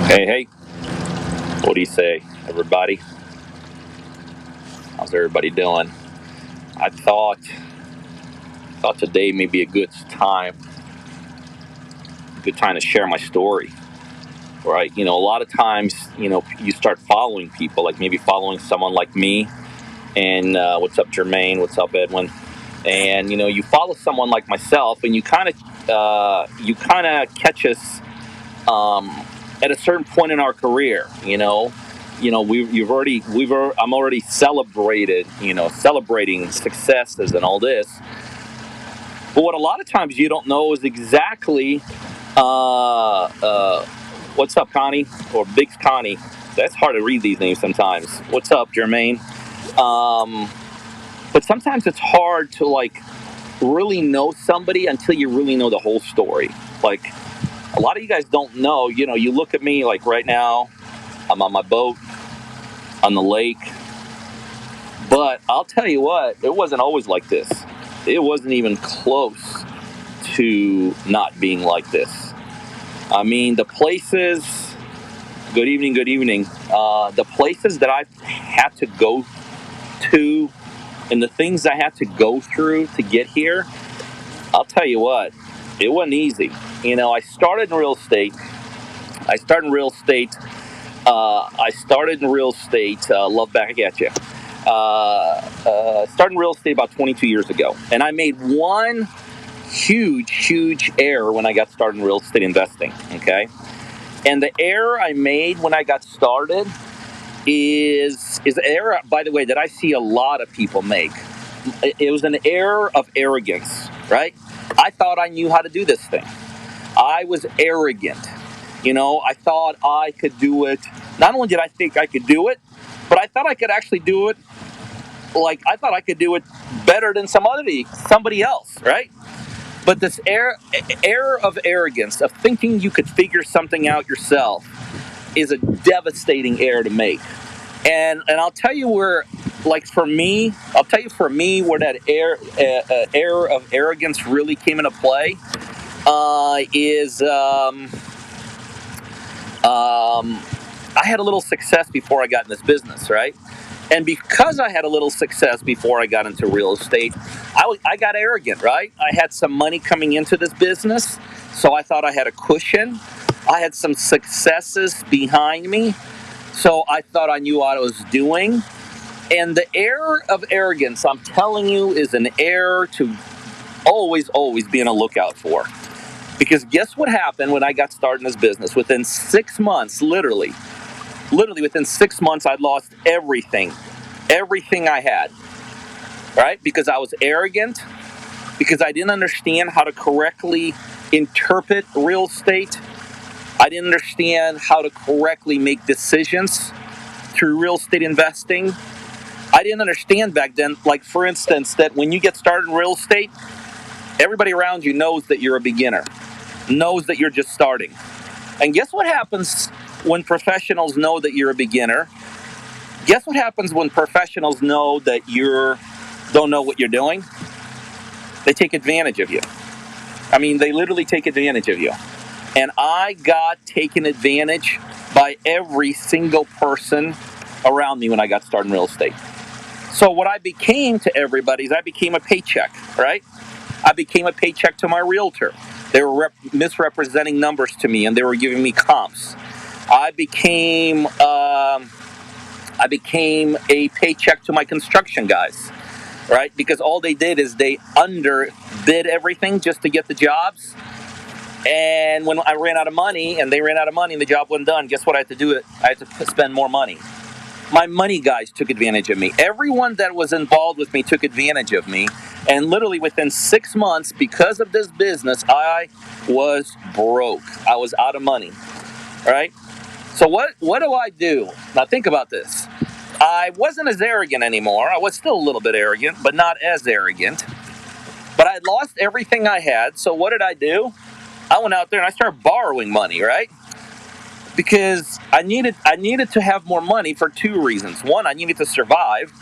Hey, what do you say, everybody? How's everybody doing? I thought today may be a good time to share my story, right? A lot of times, you start following people, like maybe following someone like me, and what's up, Jermaine? What's up, Edwin? And you follow someone like myself, and you kind of catch us um, at a certain point in our career. I'm already celebrating successes and all this. But what a lot of times you don't know is exactly what's up, Connie, or Big Connie. That's hard to read these names sometimes. What's up, Jermaine? Um, but sometimes it's hard to really know somebody until you really know the whole story. Like, a lot of you guys don't know. You look at me like right now. I'm on my boat on the lake. But I'll tell you what, it wasn't always like this. It wasn't even close to not being like this. I mean, good evening, good evening. The places that I've had to go to and the things I had to go through to get here, I'll tell you what, it wasn't easy. I started in real estate. I started in real estate. Love back at you. Started in real estate about 22 years ago, and I made one huge error when I got started in real estate investing. Okay, and the error I made when I got started is an error, by the way, that I see a lot of people make. It was an error of arrogance, right? I thought I knew how to do this thing. I was arrogant. I thought I could do it. Not only did I think I could do it, but I thought I could actually do it. Like, I thought I could do it better than somebody else, right? But this error of arrogance, of thinking you could figure something out yourself, is a devastating error to make. And I'll tell you where, where that error of arrogance really came into play. Is I had a little success before I got in this business, right? And because I had a little success before I got into real estate, I got arrogant, right? I had some money coming into this business, so I thought I had a cushion. I had some successes behind me, so I thought I knew what I was doing. And the error of arrogance, I'm telling you, is an error to always be on a lookout for. Because guess what happened when I got started in this business? Within 6 months, literally within 6 months, I'd lost everything I had, right? Because I was arrogant, because I didn't understand how to correctly interpret real estate. I didn't understand how to correctly make decisions through real estate investing. I didn't understand back then, like, for instance, that when you get started in real estate, everybody around you knows that you're a beginner, knows that you're just starting. And guess what happens when professionals know that you're a beginner? Guess what happens when professionals know that you don't know what you're doing? They take advantage of you. I mean, they literally take advantage of you. And I got taken advantage by every single person around me when I got started in real estate. So what I became to everybody is I became a paycheck, right? I became a paycheck to my realtor. They were misrepresenting numbers to me, and they were giving me comps. I became a paycheck to my construction guys, right? Because all they did is they underbid everything just to get the jobs. And when I ran out of money, and they ran out of money, and the job wasn't done, guess what I had to do? I had to spend more money. My money guys took advantage of me. Everyone that was involved with me took advantage of me. And literally within 6 months, because of this business, I was broke. I was out of money, right? So what do I do? Now think about this. I wasn't as arrogant anymore. I was still a little bit arrogant, but not as arrogant. But I lost everything I had. So what did I do? I went out there and I started borrowing money, right? Because I needed to have more money for two reasons. One, I needed to survive.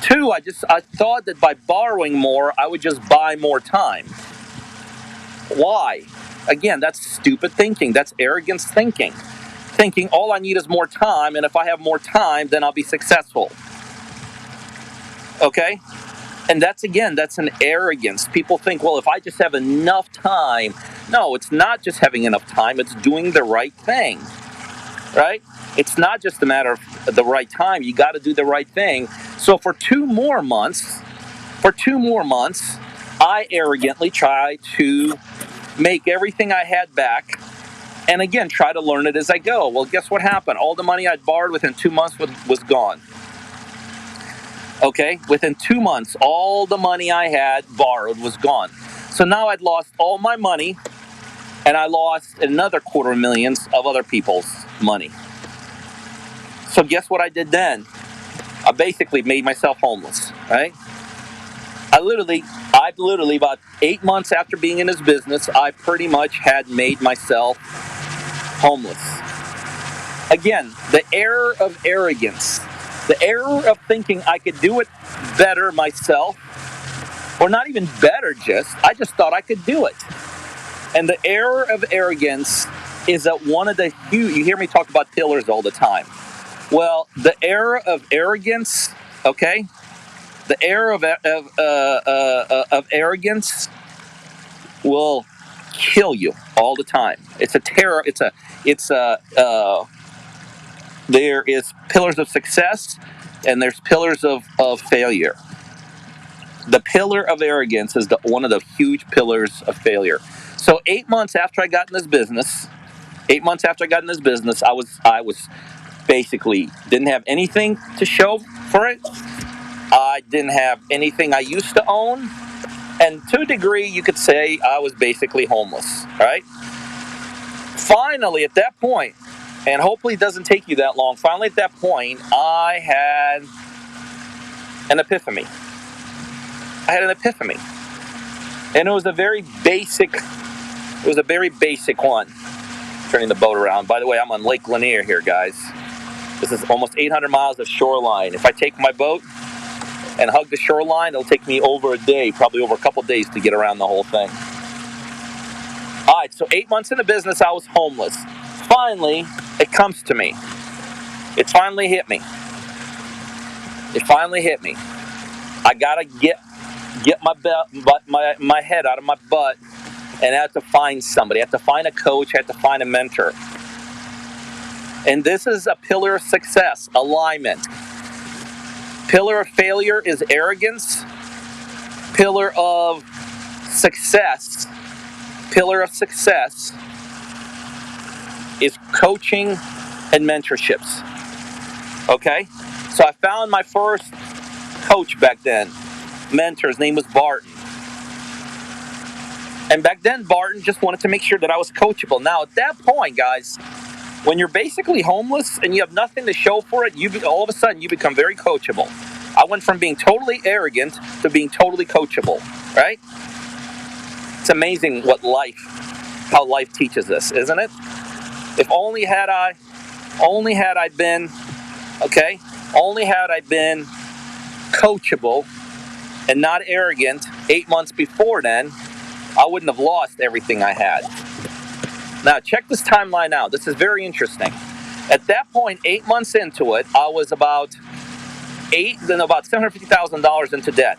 Two, I thought that by borrowing more, I would just buy more time. Why? Again, that's stupid thinking. That's arrogance thinking. thinking all I need is more time, and if I have more time, then I'll be successful. Okay? And that's an arrogance. People think, well, if I just have enough time. No, it's not just having enough time, it's doing the right thing, right? It's not just a matter of the right time. You got to do the right thing. So for 2 more months, I arrogantly tried to make everything I had back, and again, try to learn it as I go. Well, guess what happened? All the money I'd borrowed within 2 months was gone. Okay, within 2 months, all the money I had borrowed was gone. So now I'd lost all my money, and I lost another $250,000 of other people's money. So guess what I did then? I basically made myself homeless, right? I literally, about 8 months after being in this business, I pretty much had made myself homeless. Again, the error of arrogance, the error of thinking I could do it better myself, or not even better, I just thought I could do it. And the error of arrogance is that one of the huge, you hear me talk about pillars all the time. Well, the error of arrogance, okay, the error of arrogance will kill you all the time. It's a terror. There is pillars of success, and there's pillars of failure. The pillar of arrogance is one of the huge pillars of failure. So 8 months after I got in this business, I was basically didn't have anything to show for it. I didn't have anything I used to own, and to a degree, you could say I was basically homeless. Right? Finally, at that point, and hopefully it doesn't take you that long. Finally, at that point, I had an epiphany. And it was a very basic one. Turning the boat around. By the way, I'm on Lake Lanier here, guys. This is almost 800 miles of shoreline. If I take my boat and hug the shoreline, it'll take me over a day, probably over a couple days to get around the whole thing. All right, so 8 months into business, I was homeless. Finally, it comes to me. It finally hit me. I gotta get my head out of my butt, and I have to find somebody. I have to find a coach. I have to find a mentor. And this is a pillar of success, alignment. Pillar of failure is arrogance. Pillar of success is coaching and mentorships. Okay? So I found my first coach back then, mentor. His name was Barton. And back then, Barton just wanted to make sure that I was coachable. Now, at that point, guys, when you're basically homeless and you have nothing to show for it, all of a sudden you become very coachable. I went from being totally arrogant to being totally coachable, right? It's amazing how life teaches us, isn't it? If only had I been coachable and not arrogant 8 months before then, I wouldn't have lost everything I had. Now, check this timeline out. This is very interesting. At that point, 8 months into it, I was about $750,000 into debt.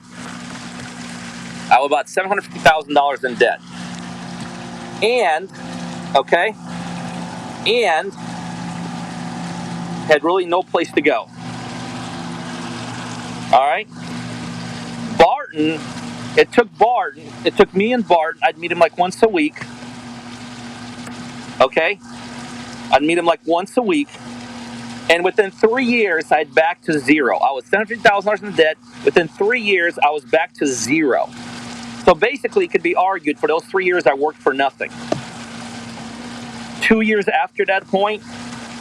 I was about $750,000 in debt. And had really no place to go. All right? It took me and Barton, I'd meet him like once a week. Okay? I'd meet him like once a week. And within 3 years, I'd back to zero. I was $750,000 in debt. Within 3 years, I was back to zero. So basically, it could be argued for those 3 years, I worked for nothing. 2 years after that point,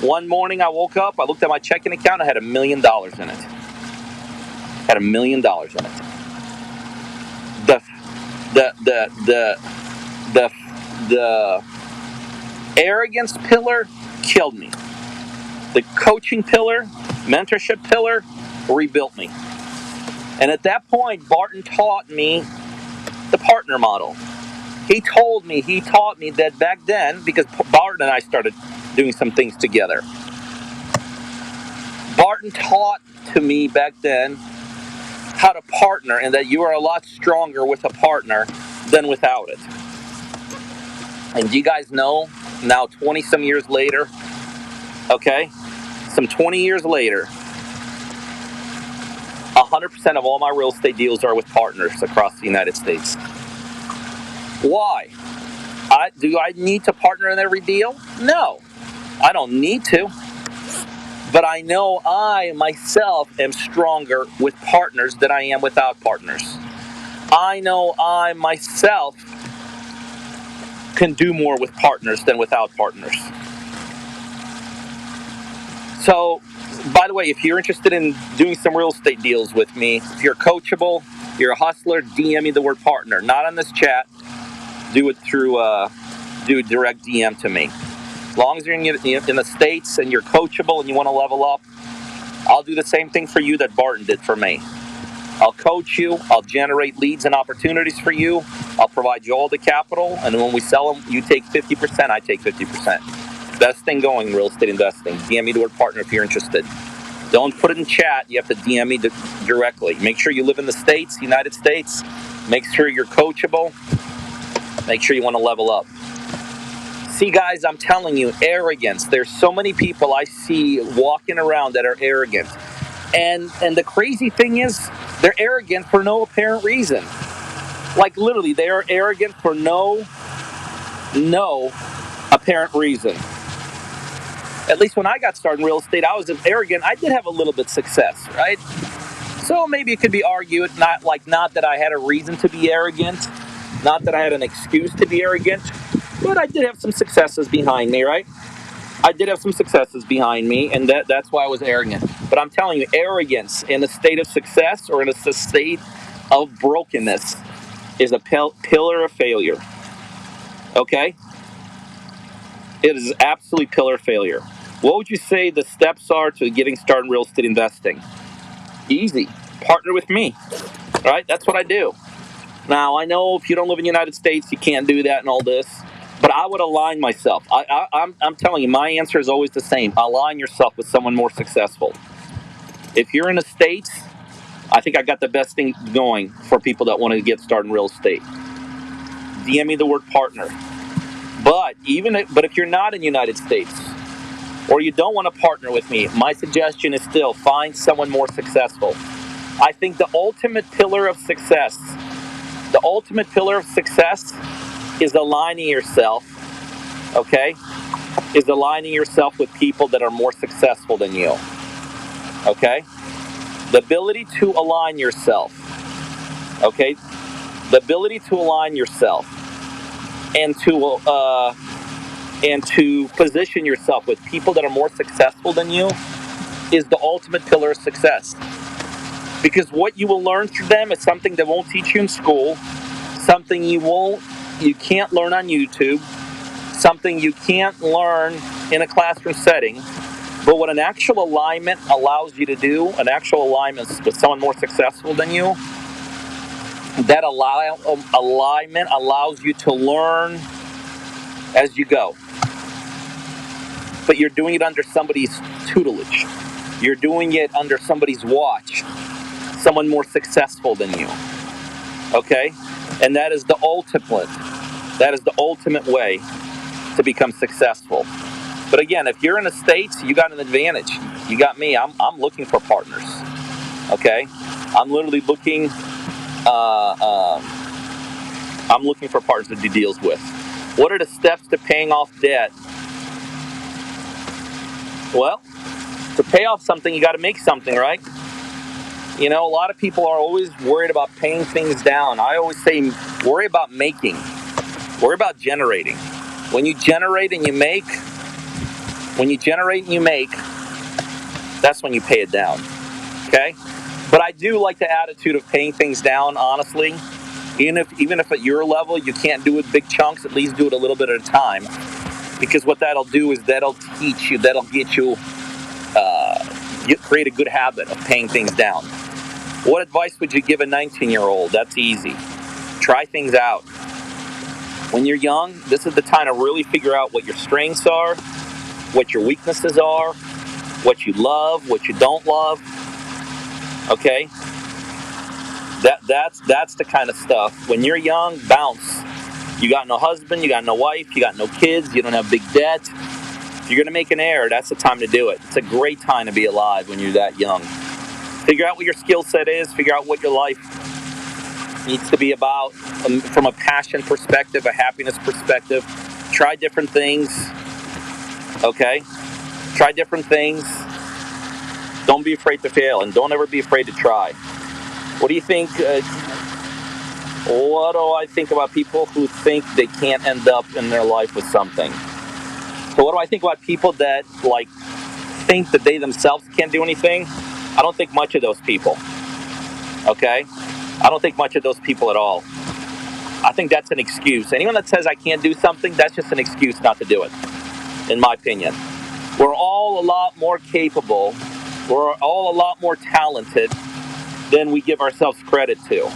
one morning I woke up, I looked at my checking account, I had $1 million in it. The arrogance pillar killed me. The coaching pillar, mentorship pillar, rebuilt me. And at that point, Barton taught me the partner model. He taught me that back then, because Barton and I started doing some things together. Barton taught to me back then how to partner, and that you are a lot stronger with a partner than without it. And do you guys know, now 20 some years later, okay, some 20 years later, 100% of all my real estate deals are with partners across the United States. Why? Do I need to partner in every deal? No, I don't need to. But I know I myself am stronger with partners than I am without partners. I know I myself can do more with partners than without partners. So, by the way, if you're interested in doing some real estate deals with me, if you're coachable, you're a hustler, DM me the word partner. Not on this chat. Do it through do a direct DM to me. As long as you're in the States and you're coachable and you want to level up, I'll do the same thing for you that Barton did for me. I'll coach you. I'll generate leads and opportunities for you. I'll provide you all the capital. And when we sell them, you take 50%, I take 50%. Best thing going in real estate investing. DM me the word partner if you're interested. Don't put it in chat. You have to DM me directly. Make sure you live in the States, United States. Make sure you're coachable. Make sure you want to level up. See, guys, I'm telling you, arrogance. There's so many people I see walking around that are arrogant. And the crazy thing is, they're arrogant for no apparent reason. Like, literally, they are arrogant for no apparent reason. At least when I got started in real estate, I was arrogant. I did have a little bit of success, right? So maybe it could be argued, not that I had a reason to be arrogant, not that I had an excuse to be arrogant, but I did have some successes behind me, right? I did have some successes behind me, and that's why I was arrogant. But I'm telling you, arrogance in a state of success or in a state of brokenness is a pillar of failure. Okay? It is absolutely pillar failure. What would you say the steps are to getting started in real estate investing? Easy. Partner with me. Right? That's what I do. Now, I know if you don't live in the United States, you can't do that and all this. But I would align myself. I'm telling you, my answer is always the same. Align yourself with someone more successful. If you're in the States, I think I got the best thing going for people that want to get started in real estate. DM me the word partner. But if you're not in the United States, or you don't want to partner with me, my suggestion is still find someone more successful. I think the ultimate pillar of success is aligning yourself, okay? Is aligning yourself with people that are more successful than you, okay? The ability to align yourself, okay? The ability to align yourself and to position yourself with people that are more successful than you is the ultimate pillar of success. Because what you will learn through them is something they won't teach you in school, something you can't learn on YouTube, something you can't learn in a classroom setting. But what an actual alignment allows you to do, an actual alignment with someone more successful than you, that alignment allows you to learn as you go. But you're doing it under somebody's tutelage. You're doing it under somebody's watch, someone more successful than you. Okay? And that is the ultimate way to become successful. But again, if you're in the States, you got an advantage. You got me. I'm looking for partners. Okay? I'm literally looking for partners to do deals with. What are the steps to paying off debt? Well, to pay off something, you got to make something, right? You know, a lot of people are always worried about paying things down. I always say, worry about making. Worry about generating. When you generate and you make, that's when you pay it down. Okay? But I do like the attitude of paying things down, honestly. Even if at your level you can't do it big chunks, at least do it a little bit at a time. Because what that'll do is that'll teach you, that'll get you, create a good habit of paying things down. What advice would you give a 19-year-old? That's easy. Try things out. When you're young, this is the time to really figure out what your strengths are what your weaknesses are, what you love, what you don't love. Okay, that's the kind of stuff. When you're young, bounce. You got no husband, you got no wife, you got no kids, you don't have big debt. If you're gonna make an error, that's the time to do it. It's a great time to be alive when you're that young. Figure out what your skill set is. Figure out what your life needs to be about from a passion perspective, a happiness perspective. Try different things. Okay, try different things. Don't be afraid to fail, and don't ever be afraid to try. What do you think? What do I think about people who think they can't end up in their life with something? So what do I think about people that think that they themselves can't do anything? I don't think much of those people. Okay? I don't think much of those people at all. I think that's an excuse. Anyone that says I can't do something, that's just an excuse not to do it, in my opinion. We're all a lot more capable. We're all a lot more talented than we give ourselves credit to.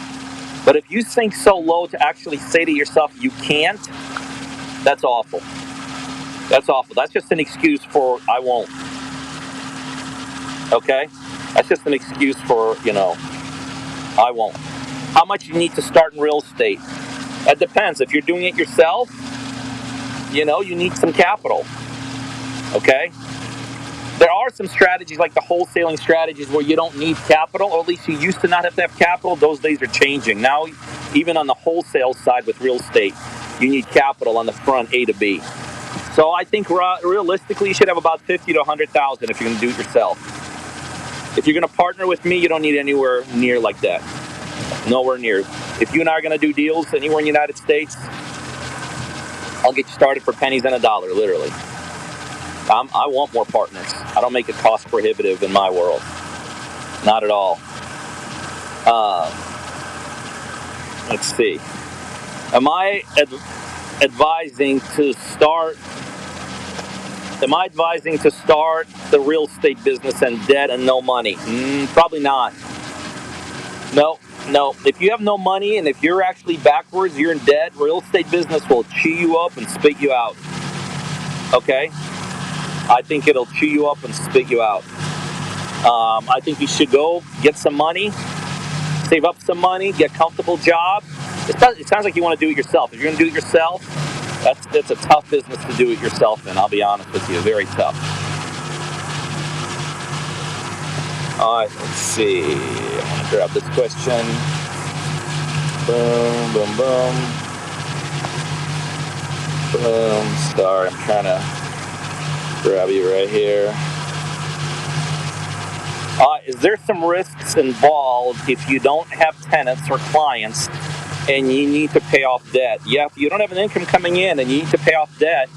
But if you sink so low to actually say to yourself you can't, that's awful. That's awful. That's just an excuse for I won't. Okay? That's just an excuse for, I won't. How much you need to start in real estate? That depends. If you're doing it yourself, you need some capital. Okay? There are some strategies like the wholesaling strategies where you don't need capital, or at least you used to not have to have capital. Those days are changing. Now, even on the wholesale side with real estate, you need capital on the front A to B. So I think realistically, you should have about 50 to 100,000 if you're going to do it yourself. If you're going to partner with me, you don't need anywhere near like that. Nowhere near. If you and I are going to do deals anywhere in the United States, I'll get you started for pennies on a dollar, literally. I want more partners. I don't make it cost prohibitive in my world. Not at all. Let's see. Am I advising to start the real estate business and debt and no money? Probably not. No. If you have no money and if you're actually backwards, you're in debt, real estate business will chew you up and spit you out. Okay? I think it'll chew you up and spit you out. I think you should go get some money, save up some money, get a comfortable job. It sounds like you want to do it yourself. If you're going to do it yourself, that's a tough business to do it yourself in. I'll be honest with you, very tough. All right, let's see. I'm going to grab this question. Boom, boom, boom. Boom. Sorry, I'm trying to grab you right here. Is there some risks involved if you don't have tenants or clients and you need to pay off debt? Yeah, if you don't have an income coming in and you need to pay off debt,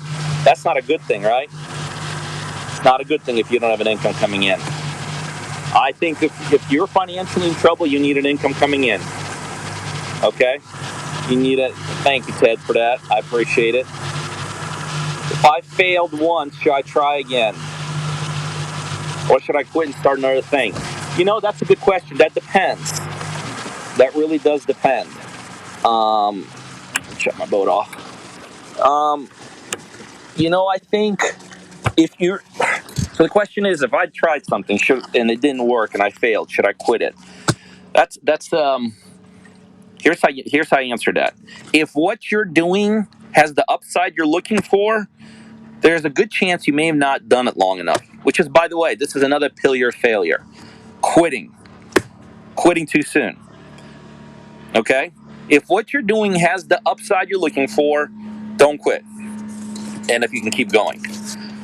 that's not a good thing, right? It's not a good thing if you don't have an income coming in. I think if you're financially in trouble, you need an income coming in. Okay? You need it. Thank you, Ted, for that. I appreciate it. If I failed once, should I try again? Or should I quit and start another thing? That's a good question. That depends. That really does depend. Shut my boat off. I think if you're... So the question is, if I tried something and it didn't work and I failed, should I quit it? Here's how I answer that. If what you're doing has the upside you're looking for, there's a good chance you may have not done it long enough. Which is, by the way, this is another pillar of failure. Quitting too soon. Okay? If what you're doing has the upside you're looking for, don't quit. And if you can keep going.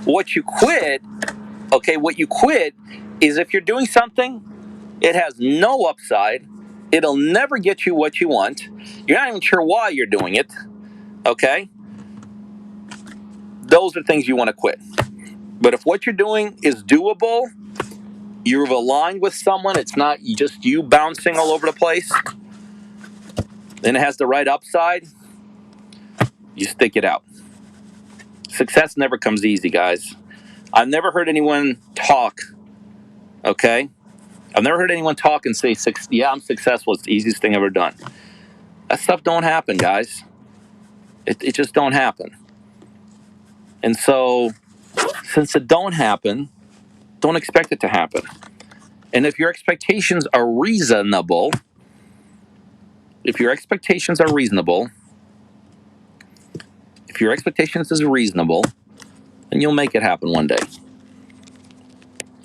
What you quit is if you're doing something, it has no upside, it'll never get you what you want, you're not even sure why you're doing it, okay? Those are things you want to quit. But if what you're doing is doable, you've aligned with someone, it's not just you bouncing all over the place, and it has the right upside, you stick it out. Success never comes easy, guys. I've never heard anyone talk, okay? I've never heard anyone talk and say, yeah, I'm successful. It's the easiest thing I've ever done. That stuff don't happen, guys. It just don't happen. And so since it don't happen, don't expect it to happen. And if your expectations are reasonable, if your expectations are reasonable, if your expectations is reasonable, then you'll make it happen one day.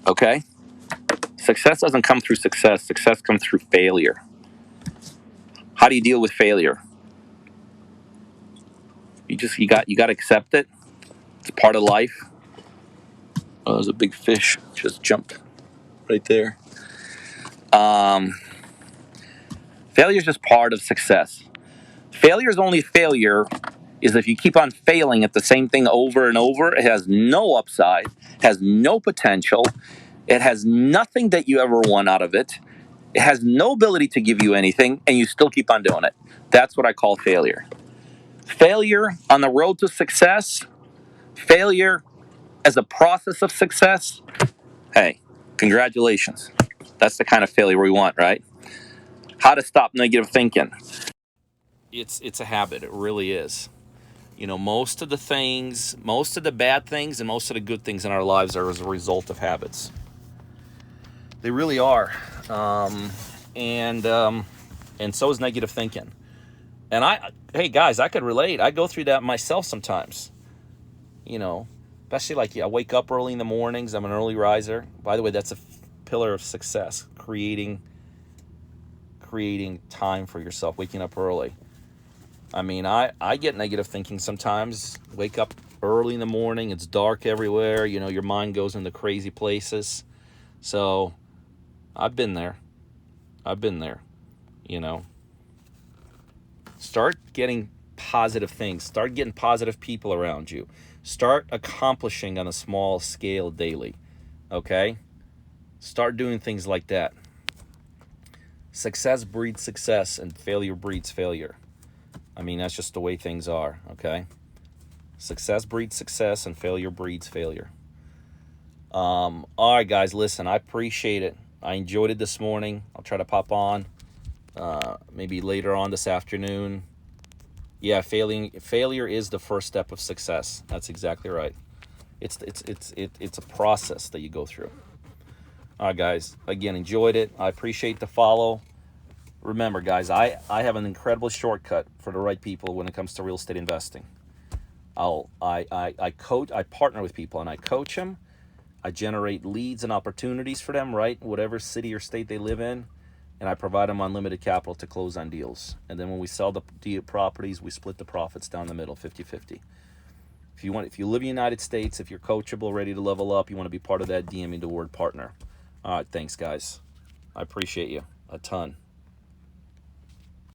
Okay? Success doesn't come through success. Success comes through failure. How do you deal with failure? You got to accept it. It's part of life. Oh, there's a big fish just jumped right there. Failure is just part of success. Failure is only failure is if you keep on failing at the same thing over and over. It has no upside, has no potential. It has nothing that you ever want out of it. It has no ability to give you anything, and you still keep on doing it. That's what I call failure. Failure on the road to success, failure as a process of success, hey, congratulations. That's the kind of failure we want, right? How to stop negative thinking. It's a habit. It really is. You know, most of the bad things and most of the good things in our lives are as a result of habits. They really are. And so is negative thinking. And hey guys, I could relate. I go through that myself sometimes. You know, especially like I wake up early in the mornings. I'm an early riser. By the way, that's a pillar of success, creating time for yourself, waking up early. I mean, I get negative thinking sometimes. Wake up early in the morning, it's dark everywhere, you know, your mind goes into crazy places. So I've been there, you know. Start getting positive things. Start getting positive people around you. Start accomplishing on a small scale daily, okay? Start doing things like that. Success breeds success, and failure breeds failure. I mean, that's just the way things are, okay? Success breeds success, and failure breeds failure. All right, guys, listen, I appreciate it. I enjoyed it this morning. I'll try to pop on maybe later on this afternoon. Yeah, failure is the first step of success. That's exactly right. It's a process that you go through. All right, guys, again, enjoyed it. I appreciate the follow. Remember, guys, I have an incredible shortcut for the right people when it comes to real estate investing. I partner with people and I coach them. I generate leads and opportunities for them, right? Whatever city or state they live in. And I provide them unlimited capital to close on deals. And then when we sell the properties, we split the profits down the middle, 50-50. If you live in the United States, if you're coachable, ready to level up, you want to be part of that, DM me the word partner. All right, thanks, guys. I appreciate you a ton.